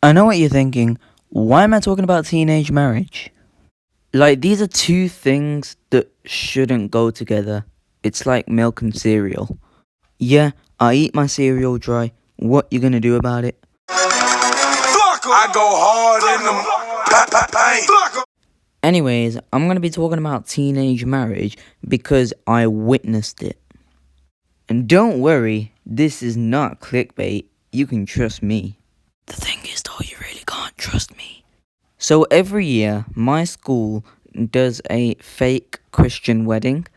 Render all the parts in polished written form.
I know what you're thinking. Why am I talking about teenage marriage? Like, these are two things that shouldn't go together. It's like milk and cereal. Yeah, I eat my cereal dry. What you gonna do about it? I go hard in the paint. Anyways, I'm gonna be talking about teenage marriage because I witnessed it. And don't worry, this is not clickbait. You can trust me. The thing is though, you really can't trust me. So every year, my school does a fake Christian wedding.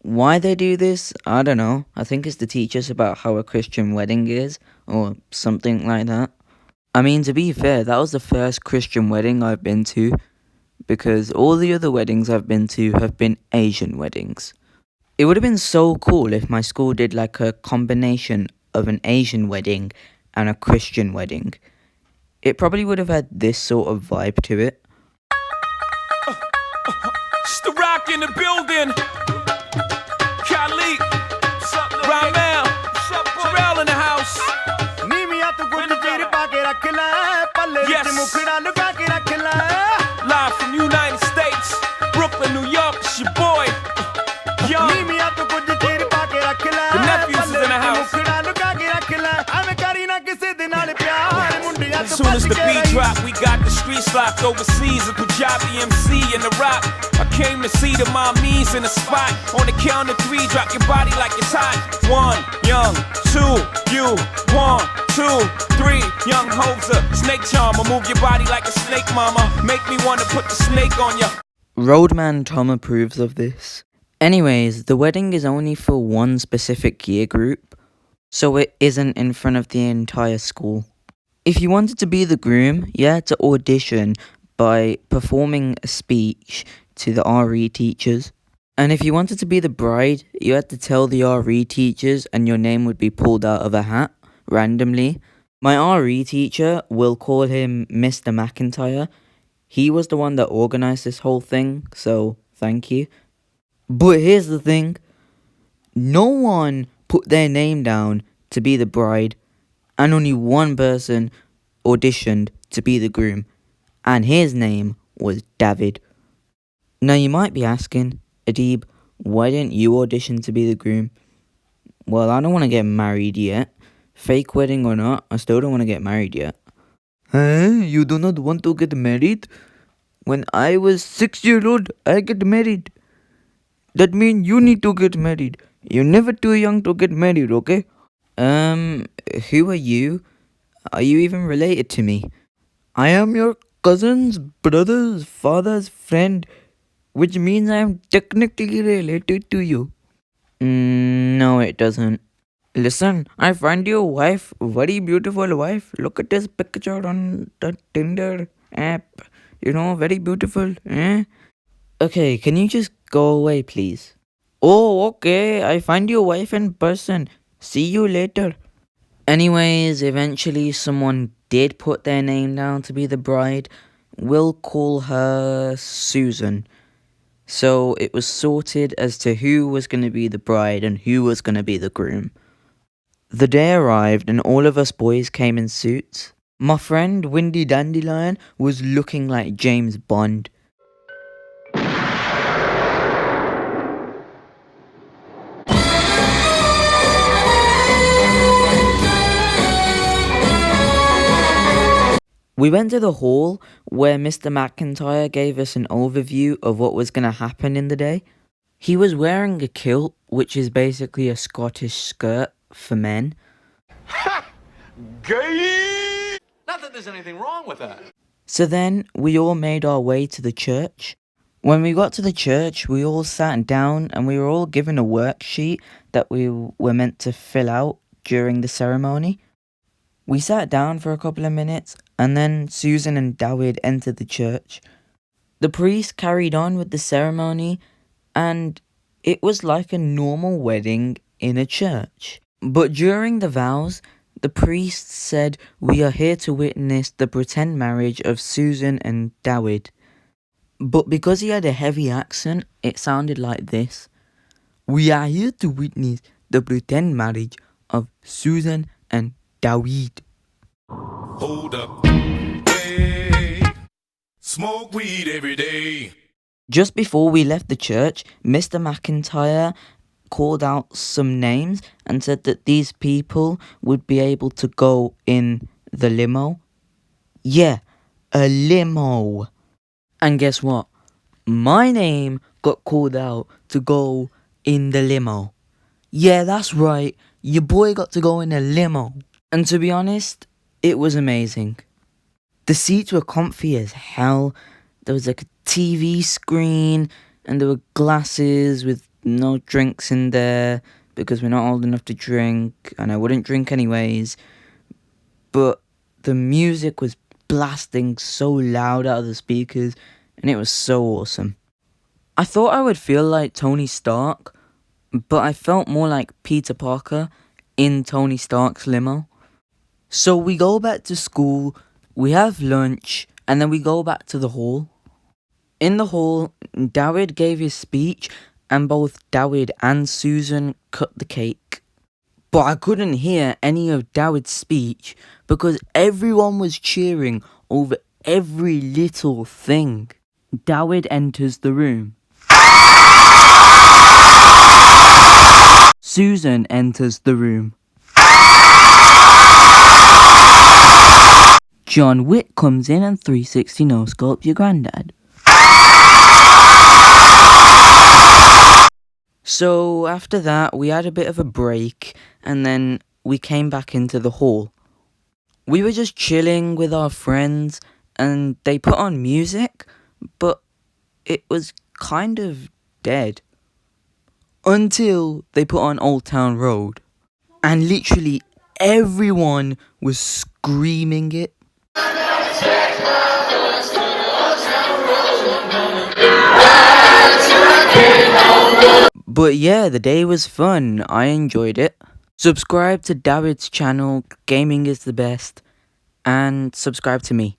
Why they do this, I don't know. I think it's to teach us about how a Christian wedding is, or something like that. I mean, to be fair, that was the first Christian wedding I've been to, because all the other weddings I've been to have been Asian weddings. It would have been so cool if my school did like a combination of an Asian wedding and a Christian wedding. It probably would have had this sort of vibe to it. It's the Rock in the building. Khalid, Ramel, Terrell in the house. Yes. Live from United States, Brooklyn, New York. It's your boy, Young. The nephews is in the house. As soon as the beat drop, we got the streets locked overseas. A Punjabi MC in the rock. I came to see the mommies in the spot. On the count of three, drop your body like it's hot. 1, Young, 2, you. 1, 2, 3, Young Hoser. Snake charmer, move your body like a snake, mama. Make me wanna put the snake on ya. Roadman Tom approves of this. Anyways, the wedding is only for one specific year group, so it isn't in front of the entire school. If you wanted to be the groom, you had to audition by performing a speech to the RE teachers. And if you wanted to be the bride, you had to tell the RE teachers and your name would be pulled out of a hat, randomly. My RE teacher, we'll call him Mr. McIntyre. He was the one that organised this whole thing, so thank you. But here's the thing. No one put their name down to be the bride, and only one person auditioned to be the groom, and his name was David. Now you might be asking, Adib, why didn't you audition to be the groom? Well, I don't want to get married yet. Fake wedding or not, I still don't want to get married yet. Huh? You do not want to get married? When I was 6 years old, I get married. That means you need to get married. You're never too young to get married, okay? Who are you? Are you even related to me? I am your cousin's brother's father's friend, which means I am technically related to you. No, it doesn't. Listen, I find your wife very beautiful wife. Look at this picture on the Tinder app. You know, very beautiful, eh? Okay, can you just go away, please? Oh, okay, I find your wife in person. See you later. Anyways, eventually someone did put their name down to be the bride. We'll call her Susan. So it was sorted as to who was going to be the bride and who was going to be the groom. The day arrived and all of us boys came in suits. My friend Windy Dandelion was looking like James Bond. We went to the hall where Mr. McIntyre gave us an overview of what was going to happen in the day. He was wearing a kilt, which is basically a Scottish skirt for men. Gay! Not that there's anything wrong with that. So then we all made our way to the church. When we got to the church, we all sat down and we were all given a worksheet that we were meant to fill out during the ceremony. We sat down for a couple of minutes and then Susan and Dawid entered the church. The priest carried on with the ceremony and it was like a normal wedding in a church. But during the vows, the priest said, "We are here to witness the pretend marriage of Susan and Dawid." But because he had a heavy accent, it sounded like this. "We are here to witness the pretend marriage of Susan and Dawid." Hold up. day. Smoke weed every day. Just before we left the church, Mr. McIntyre called out some names and said that these people would be able to go in the limo. Yeah, a limo. And guess what? My name got called out to go in the limo. Yeah, that's right. Your boy got to go in a limo. And to be honest, it was amazing. The seats were comfy as hell. There was like a TV screen and there were glasses with no drinks in there because we're not old enough to drink and I wouldn't drink anyways. But the music was blasting so loud out of the speakers and it was so awesome. I thought I would feel like Tony Stark, but I felt more like Peter Parker in Tony Stark's limo. So we go back to school, we have lunch, and then we go back to the hall. In the hall, Dawid gave his speech, and both Dawid and Susan cut the cake. But I couldn't hear any of Dawid's speech because everyone was cheering over every little thing. Dawid enters the room. Susan enters the room. John Wick comes in and 360 no-scope your granddad. So after that, we had a bit of a break and then we came back into the hall. We were just chilling with our friends and they put on music, but it was kind of dead. Until they put on Old Town Road. And literally everyone was screaming it. But yeah, the day was fun. I enjoyed it. Subscribe to Dawid's channel, Gaming is the Best, and subscribe to me.